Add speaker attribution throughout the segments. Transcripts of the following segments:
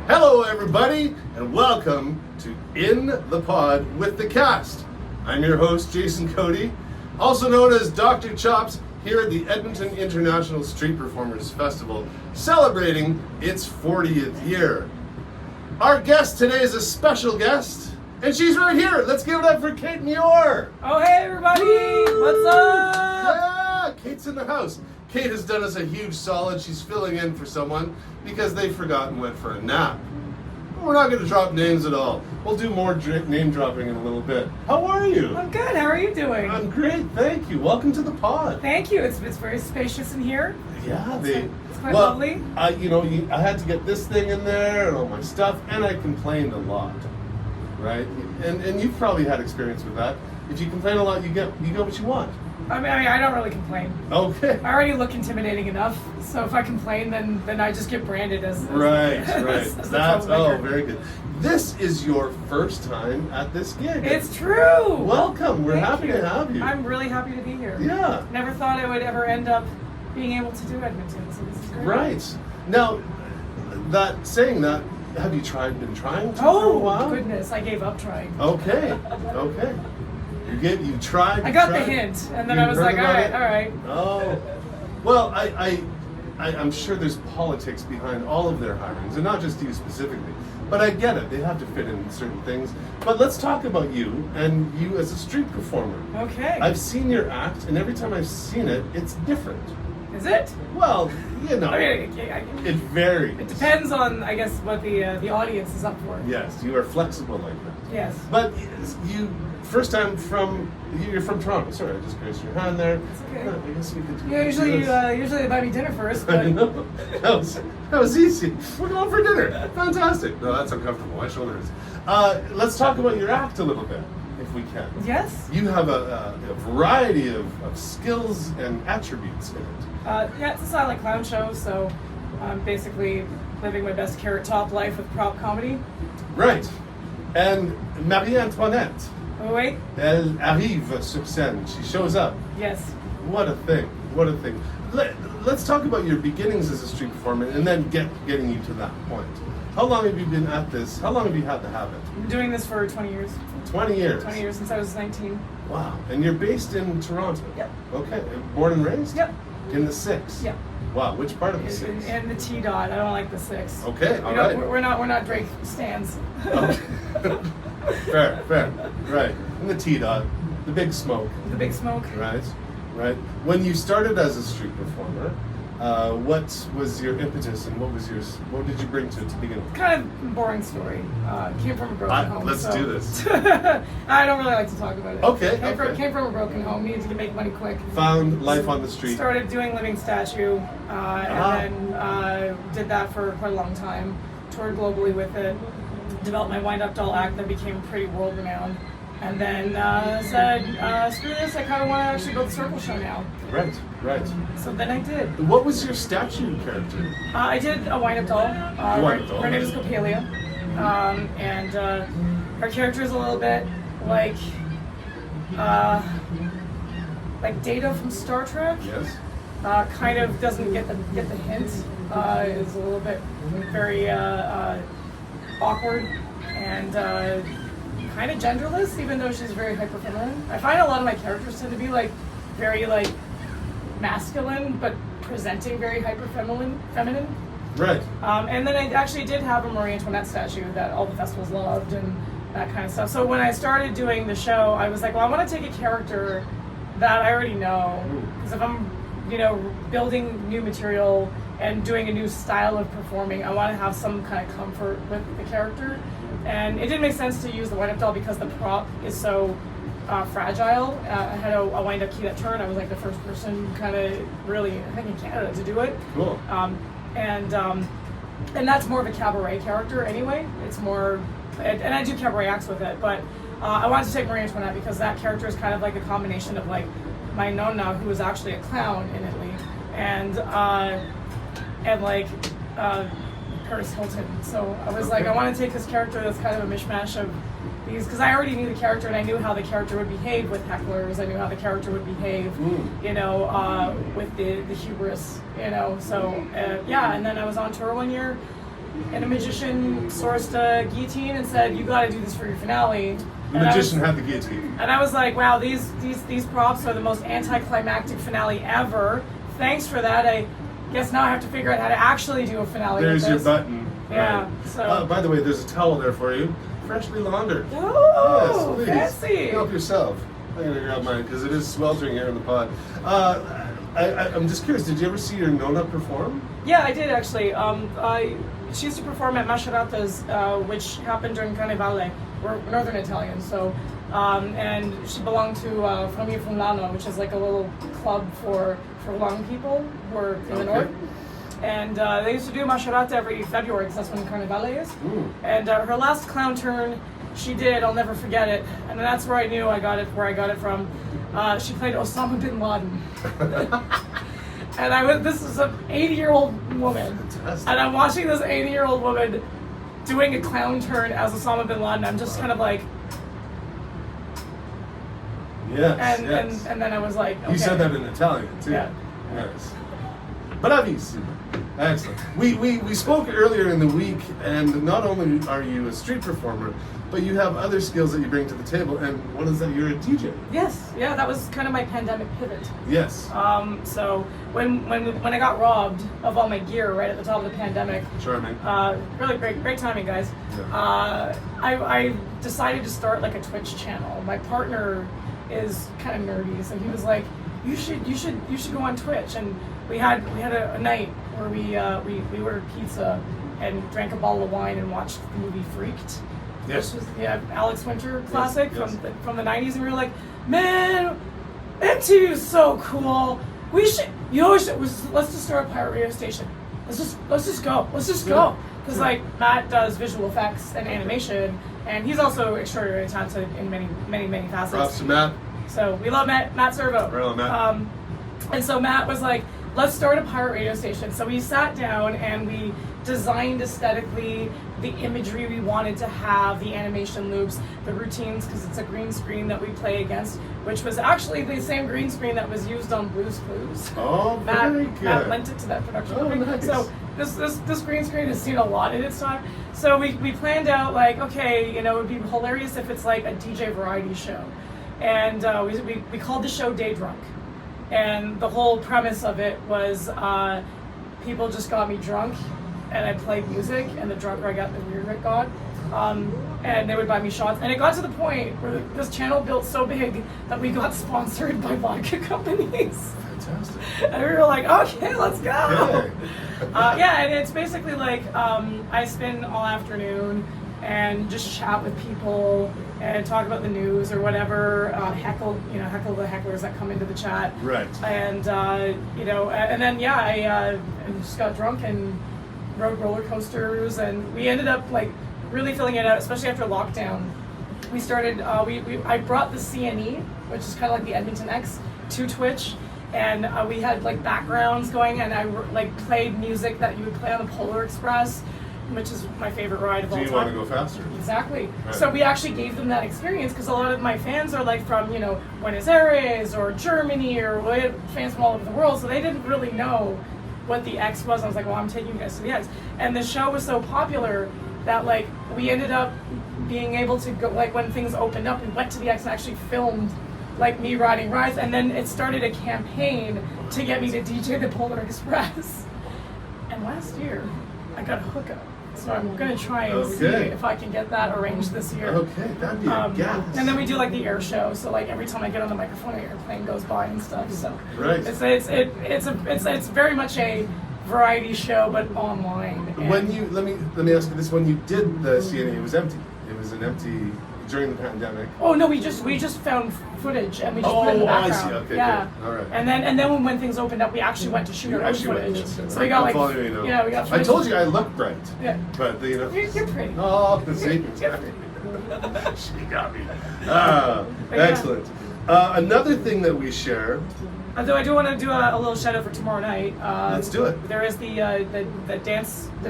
Speaker 1: Hello everybody, and welcome to In the Pod with the Cast. I'm your host, Jason Kodie, also known as Dr. Chops, here at the Edmonton International Street Performers Festival, celebrating its 40th year. Our guest today is a special guest, and she's right here. Let's give it up for Kate Mior.
Speaker 2: Oh, hey everybody!
Speaker 1: Woo!
Speaker 2: What's up?
Speaker 1: Yeah, Kate's in the house. Kate has done us a huge solid. She's filling in for someone because they've forgotten went for a nap. But we're not going to drop names at all. We'll do more name dropping in a little bit. How are you?
Speaker 2: I'm good. How are you doing?
Speaker 1: I'm great, thank you. Welcome to the pod.
Speaker 2: Thank you. It's very spacious in here.
Speaker 1: Yeah,
Speaker 2: It's quite lovely.
Speaker 1: I had to get this thing in there and all my stuff, and I complained a lot, right? And you've probably had experience with that. If you complain a lot, you get what you want.
Speaker 2: I mean, I don't really complain.
Speaker 1: Okay.
Speaker 2: I already look intimidating enough, so if I complain, then I just get branded as
Speaker 1: Right.
Speaker 2: as
Speaker 1: That's
Speaker 2: troublemaker.
Speaker 1: very good. This is your first time at this gig.
Speaker 2: It's true.
Speaker 1: Welcome. We're
Speaker 2: Thank
Speaker 1: happy
Speaker 2: you.
Speaker 1: to have you.
Speaker 2: I'm really happy to be here.
Speaker 1: Yeah.
Speaker 2: Never thought I would ever end up being able to do Edmonton, so this is great.
Speaker 1: Right. Now, saying that, have you been trying to for a
Speaker 2: Oh
Speaker 1: while?
Speaker 2: goodness, I gave up trying.
Speaker 1: Okay. You tried.
Speaker 2: I got the hint, and then I was like, all right.
Speaker 1: Oh, well, I'm sure there's politics behind all of their hirings, and not just you specifically. But I get it; they have to fit in certain things. But let's talk about you and you as a street performer.
Speaker 2: Okay.
Speaker 1: I've seen your act, and every time I've seen it, it's different.
Speaker 2: Is it?
Speaker 1: Well,
Speaker 2: I mean,
Speaker 1: it varies.
Speaker 2: it depends on, I guess, what the audience is up for.
Speaker 1: Yes, you are flexible like that.
Speaker 2: Yes.
Speaker 1: But you're from Toronto. Sorry, I just raised your hand there.
Speaker 2: It's okay.
Speaker 1: I guess we could.
Speaker 2: Yeah,
Speaker 1: do this.
Speaker 2: usually they buy me dinner first,
Speaker 1: I
Speaker 2: but
Speaker 1: know. That was easy. We're going for dinner. Fantastic. No, that's uncomfortable. My shoulder is. Let's talk about your act a little bit, if we can.
Speaker 2: yes.
Speaker 1: You have a variety of skills and attributes in it.
Speaker 2: Yeah, it's a silent clown show, so I'm basically living my best carrot top life with prop comedy.
Speaker 1: Right. And Marie-Antoinette,
Speaker 2: Oh wait,
Speaker 1: elle arrive sur scène. She shows up.
Speaker 2: yes.
Speaker 1: What a thing. What a thing. Let's talk about your beginnings as a street performer and then getting you to that point. How long have you been at this? How long have you had the habit?
Speaker 2: I've been doing this for 20 years.
Speaker 1: 20 years.
Speaker 2: 20 years since I was 19.
Speaker 1: Wow. And you're based in Toronto?
Speaker 2: Yep.
Speaker 1: Okay. Born and raised?
Speaker 2: Yep.
Speaker 1: In the 6?
Speaker 2: Yep.
Speaker 1: Wow. Which part of the 6?
Speaker 2: And the T dot. I don't like the 6.
Speaker 1: Okay. All
Speaker 2: You know,
Speaker 1: right.
Speaker 2: we're not Drake stands.
Speaker 1: Okay. Fair. Right. And the T dot. The big smoke.
Speaker 2: The big smoke.
Speaker 1: Right. When you started as a street performer, what was your impetus and what did you bring to it to begin with?
Speaker 2: Kind of boring story. Came from a broken home.
Speaker 1: Let's do this.
Speaker 2: I don't really like to talk about it.
Speaker 1: Okay.
Speaker 2: Came from a broken home. Needed to make money quick.
Speaker 1: Found life on the street.
Speaker 2: Started doing living statue, and then did that for quite a long time. Toured globally with it. Developed my wind-up doll act that became pretty world-renowned. And then said, screw this, I kind of want to actually build a circle show now.
Speaker 1: Right.
Speaker 2: So then I did.
Speaker 1: What was your statue character?
Speaker 2: I did a wind-up doll. Her name is Copelia. And her character is a little bit like Data from Star Trek.
Speaker 1: Yes.
Speaker 2: Kind of doesn't get the hint. Is a little bit very awkward and kind of genderless, even though she's very hyper feminine. I find a lot of my characters tend to be very masculine, but presenting very hyper feminine.
Speaker 1: Right.
Speaker 2: And then I actually did have a Marie Antoinette statue that all the festivals loved and that kind of stuff. So when I started doing the show, I was like, well, I want to take a character that I already know, because if I'm building new material and doing a new style of performing, I want to have some kind of comfort with the character. And it didn't make sense to use the wind-up doll because the prop is so fragile. I had a wind-up key that turned. I was like the first person kind of really, I think in Canada, to do it.
Speaker 1: Cool.
Speaker 2: And that's more of a cabaret character anyway. It's more, and I do cabaret acts with it, but I wanted to take Marie Antoinette because that character is kind of like a combination of like my nonna, who was actually a clown in Italy, and Paris Hilton. So I was like, I want to take this character that's kind of a mishmash of these, because I already knew the character and I knew how the character would behave with hecklers. I knew how the character would behave, with the hubris, So yeah, and then I was on tour one year, and a magician sourced a guillotine and said, "You got to do this for your finale."
Speaker 1: The magician had the guillotine.
Speaker 2: And I was like, "Wow, these props are the most anticlimactic finale ever. Thanks for that. I guess now I have to figure out how to actually do a finale."
Speaker 1: There's
Speaker 2: with
Speaker 1: your
Speaker 2: this.
Speaker 1: button.
Speaker 2: Yeah.
Speaker 1: Right.
Speaker 2: So.
Speaker 1: By the way, there's a towel there for you, freshly laundered.
Speaker 2: Oh,
Speaker 1: yes, please.
Speaker 2: fancy.
Speaker 1: Help yourself. I'm gonna grab mine because it is sweltering here in the pod. I'm just curious. Did you ever see your Nona perform?
Speaker 2: Yeah, I did actually. She used to perform at Mascherata's, which happened during Carnevale. We're Northern Italian, so and she belonged to Famiglia Funlano, which is like a little club for lung people who are in the north. And they used to do Mascherata every February because that's when Carnevale is. And her last clown turn, she did. I'll never forget it. And that's where I knew I got it. Where I got it from. She played Osama bin Laden. And this is an 80-year-old woman.
Speaker 1: Fantastic.
Speaker 2: And I'm watching this 80-year-old woman doing a clown turn as Osama bin Laden. I'm just kind of like,
Speaker 1: Yes.
Speaker 2: and then I was like, okay.
Speaker 1: You said that in Italian too.
Speaker 2: Yeah.
Speaker 1: Yes. Bravissimo. Excellent. We spoke earlier in the week, and not only are you a street performer, but you have other skills that you bring to the table. And what is that? You're a DJ.
Speaker 2: Yes. Yeah, that was kind of my pandemic pivot.
Speaker 1: Yes.
Speaker 2: So when I got robbed of all my gear right at the top of the pandemic,
Speaker 1: Charming.
Speaker 2: really great timing, guys.
Speaker 1: Yeah.
Speaker 2: I decided to start like a Twitch channel. My partner is kind of nerdy, so he was like, "You should go on Twitch." And we had a night where we ordered pizza and drank a bottle of wine and watched the movie Freaked.
Speaker 1: Yes.
Speaker 2: Which was Alex Winter classic
Speaker 1: Yes.
Speaker 2: from the 90s, and we were like, "Man, MTV is so cool. Let's just start a pirate radio station. Let's just go. Because like Matt does visual effects and animation, and he's also extraordinarily talented in many facets.
Speaker 1: Props to Matt.
Speaker 2: So we love Matt Servo.
Speaker 1: Hello, Matt.
Speaker 2: And so Matt was like, "Let's start a pirate radio station." So we sat down and we designed aesthetically the imagery we wanted to have, the animation loops, the routines, because it's a green screen that we play against, which was actually the same green screen that was used on Blue's Clues.
Speaker 1: Oh, very good.
Speaker 2: Matt lent it to that production.
Speaker 1: Oh, nice.
Speaker 2: So this green screen has seen a lot in its time. So we planned out like, okay, it would be hilarious if it's like a DJ variety show. And we called the show Day Drunk. And the whole premise of it was people just got me drunk and I played music, and the drunker I got, the weirder it got. And they would buy me shots. And it got to the point where this channel built so big that we got sponsored by vodka companies.
Speaker 1: Fantastic.
Speaker 2: And we were like, okay, let's go.
Speaker 1: Okay.
Speaker 2: And it's basically like I spend all afternoon and just chat with people and talk about the news or whatever, heckle the hecklers that come into the chat.
Speaker 1: Right.
Speaker 2: And and then I just got drunk and rode roller coasters, and we ended up like really filling it out, especially after lockdown. We started. I brought the CNE, which is kind of like the Edmonton X, to Twitch. And we had like backgrounds going, and I like played music that you would play on the Polar Express, which is my favorite ride of all time.
Speaker 1: Do you want to go faster?
Speaker 2: Exactly.
Speaker 1: Right.
Speaker 2: So we actually gave them that experience because a lot of my fans are like from Buenos Aires or Germany, or we had fans from all over the world, so they didn't really know what the X was. I was like, well, I'm taking you guys to the X, and the show was so popular that like we ended up being able to go, like when things opened up, we went to the X and actually filmed like me riding rides, and then it started a campaign to get me to DJ the Polar Express. And last year, I got a hookup, so I'm gonna try and see if I can get that arranged this year.
Speaker 1: Okay, that'd be a gas.
Speaker 2: And then we do like the air show, so like every time I get on the microphone, an airplane goes by and stuff. So
Speaker 1: Right.
Speaker 2: it's very much a variety show, but online. And
Speaker 1: When you let me ask you this: when you did the CNE, it was empty. It was an empty during the pandemic.
Speaker 2: Oh no, we just found footage and we just put it in the
Speaker 1: I
Speaker 2: background.
Speaker 1: see. Okay,
Speaker 2: yeah.
Speaker 1: good. All right.
Speaker 2: And then when things opened up, we actually went to shoot
Speaker 1: You
Speaker 2: our own
Speaker 1: actually went,
Speaker 2: footage.
Speaker 1: yes, yes.
Speaker 2: So we got
Speaker 1: I'm
Speaker 2: like
Speaker 1: following you now.
Speaker 2: yeah, we got.
Speaker 1: I
Speaker 2: footage.
Speaker 1: told you I look bright.
Speaker 2: Yeah.
Speaker 1: But
Speaker 2: You're pretty.
Speaker 1: Oh, the same. She got me. Ah,
Speaker 2: But yeah.
Speaker 1: excellent. Another thing that we share.
Speaker 2: Although I do want to do a little shout out for tomorrow night.
Speaker 1: Let's do it.
Speaker 2: There is the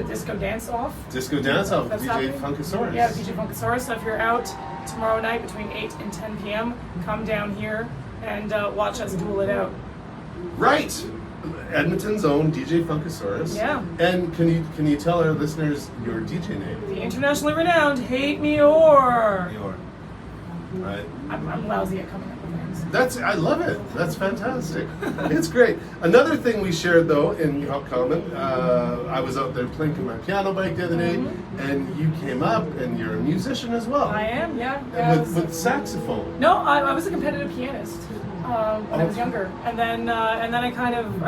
Speaker 2: disco dance off.
Speaker 1: Disco dance off
Speaker 2: That's
Speaker 1: DJ
Speaker 2: happening.
Speaker 1: Funkasaurus.
Speaker 2: Yeah, DJ Funkasaurus. So if you're out tomorrow night between 8 and 10 p.m., come down here and watch us duel it out.
Speaker 1: Right. Edmonton's own DJ Funkasaurus.
Speaker 2: Yeah.
Speaker 1: And can you tell our listeners your DJ name?
Speaker 2: The internationally renowned Kate Mior.
Speaker 1: Mior. Right.
Speaker 2: I'm lousy at coming up with names.
Speaker 1: I love it. That's fantastic. It's great. Another thing we shared though in common, I was out there playing my piano bike the other day, and you came up, and you're a musician as well.
Speaker 2: I am, yeah.
Speaker 1: With saxophone.
Speaker 2: No, I was a competitive pianist when I was younger, and then I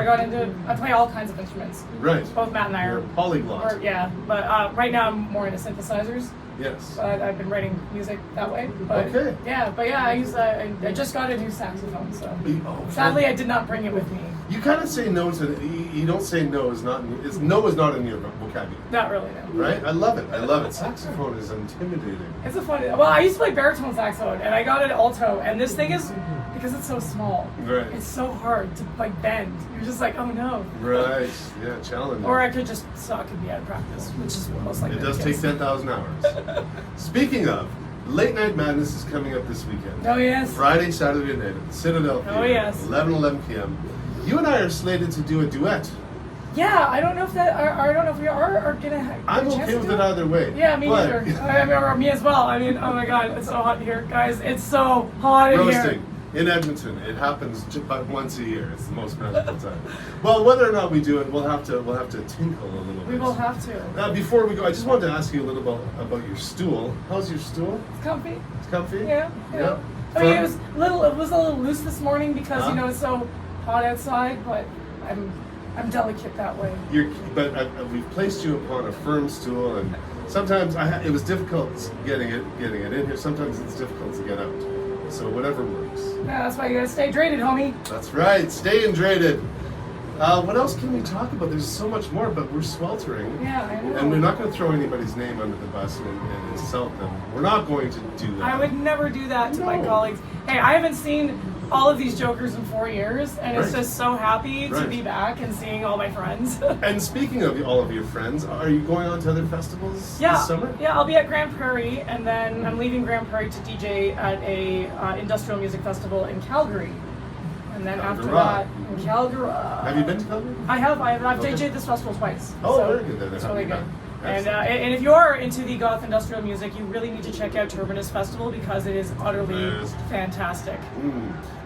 Speaker 2: got into I play all kinds of instruments.
Speaker 1: Right.
Speaker 2: Both Matt and I
Speaker 1: You're
Speaker 2: are
Speaker 1: a polyglot.
Speaker 2: but right now I'm more into synthesizers.
Speaker 1: Yes.
Speaker 2: But I've been writing music that way. But
Speaker 1: Okay.
Speaker 2: Yeah, I just got a new saxophone, so
Speaker 1: Oh,
Speaker 2: sadly I did not bring it with me.
Speaker 1: You kind of say no to. You don't say no is not. No is not in your vocabulary.
Speaker 2: Not really, no.
Speaker 1: Right? I love it. Saxophone is intimidating.
Speaker 2: It's a fun. Well, I used to play baritone saxophone, and I got it alto, and this thing is because it's so small.
Speaker 1: Right.
Speaker 2: It's so hard to bend. You're just like, oh no.
Speaker 1: Right. Yeah. Challenging.
Speaker 2: Or I could just suck and be out of practice, which is what most likely.
Speaker 1: It does
Speaker 2: the
Speaker 1: take
Speaker 2: case.
Speaker 1: 10,000 hours. Speaking of, Late Night Madness is coming up this weekend.
Speaker 2: Oh yes.
Speaker 1: Friday, Saturday night at the Citadel Theater.
Speaker 2: Oh, yes.
Speaker 1: 11 p.m. You and I are slated to do a duet.
Speaker 2: Yeah, I don't know if we are gonna. Have
Speaker 1: I'm
Speaker 2: a chance
Speaker 1: okay
Speaker 2: to
Speaker 1: with
Speaker 2: do
Speaker 1: it either way.
Speaker 2: Yeah, me
Speaker 1: But-
Speaker 2: neither. Or me as well. I mean, oh my God, it's so hot here, guys. It's so hot in here.
Speaker 1: Roasting in Edmonton. It happens about once a year. It's the most magical time. Well, whether or not we do it, we'll have to tinkle a little bit.
Speaker 2: We will have to.
Speaker 1: Before we go, I just wanted to ask you a little about your stool. How's your stool?
Speaker 2: It's comfy.
Speaker 1: It's comfy?
Speaker 2: Yeah.
Speaker 1: Yeah.
Speaker 2: I mean,
Speaker 1: Firm?
Speaker 2: it was a little loose this morning because
Speaker 1: Huh?
Speaker 2: it's so hot outside, but I'm delicate that way.
Speaker 1: We've placed you upon a firm stool, and sometimes it was difficult getting it in here. Sometimes it's difficult to get out. So whatever works.
Speaker 2: Yeah, that's why you gotta stay hydrated, homie.
Speaker 1: That's right. Stay hydrated. What else can we talk about? There's so much more, but we're sweltering.
Speaker 2: Yeah, I know.
Speaker 1: And we're not going to throw anybody's name under the bus and insult them. We're not going to do that.
Speaker 2: I would never do that to my
Speaker 1: No.
Speaker 2: colleagues. Hey, I haven't seen all of these jokers in 4 years, and it's
Speaker 1: Right.
Speaker 2: just so happy to
Speaker 1: Right.
Speaker 2: be back and seeing all my friends.
Speaker 1: And speaking of all of your friends, are you going on to other festivals
Speaker 2: Yeah,
Speaker 1: this summer?
Speaker 2: yeah, I'll be at Grand Prairie, and then I'm leaving Grand Prairie to DJ at a industrial music festival in Calgary. And then after
Speaker 1: Calgary.
Speaker 2: that, in Calgary.
Speaker 1: Have you been to Calgary?
Speaker 2: I have. I've
Speaker 1: Okay.
Speaker 2: DJ'd this festival twice.
Speaker 1: Oh,
Speaker 2: so
Speaker 1: very good. Then
Speaker 2: It's
Speaker 1: have
Speaker 2: really
Speaker 1: you
Speaker 2: good.
Speaker 1: been?
Speaker 2: And
Speaker 1: Excellent.
Speaker 2: and if you're into the goth industrial music, you really need to check out Turbinus Festival because it is utterly
Speaker 1: Yes.
Speaker 2: fantastic.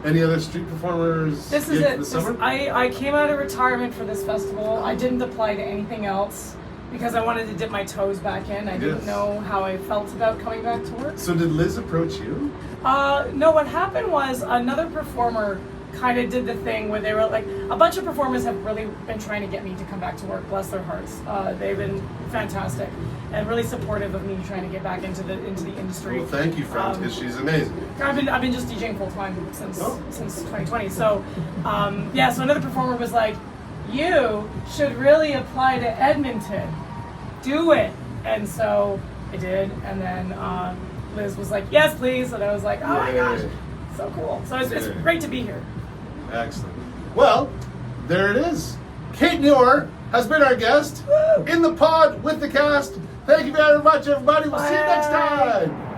Speaker 1: Any other street performers
Speaker 2: This is
Speaker 1: gigs
Speaker 2: it.
Speaker 1: this summer?
Speaker 2: I came out of retirement for this festival. I didn't apply to anything else because I wanted to dip my toes back in. I didn't
Speaker 1: Yes.
Speaker 2: know how I felt about coming back to work.
Speaker 1: So did Liz approach you?
Speaker 2: No, what happened was another performer kind of did the thing where they were like, a bunch of performers have really been trying to get me to come back to work, bless their hearts. They've been fantastic and really supportive of me trying to get back into the industry.
Speaker 1: Well, thank you, friend, because she's amazing.
Speaker 2: I've been just DJing full time since 2020. So so another performer was like, you should really apply to Edmonton. Do it. And so I did, and then Liz was like, yes, please. And I was like, oh my gosh, so cool. So it's great to be here.
Speaker 1: Excellent. Well, there it is. Kate Mior has been our guest
Speaker 2: Woo!
Speaker 1: in the pod with the cast. Thank you very much, everybody. We'll see you next
Speaker 2: Bye.
Speaker 1: time.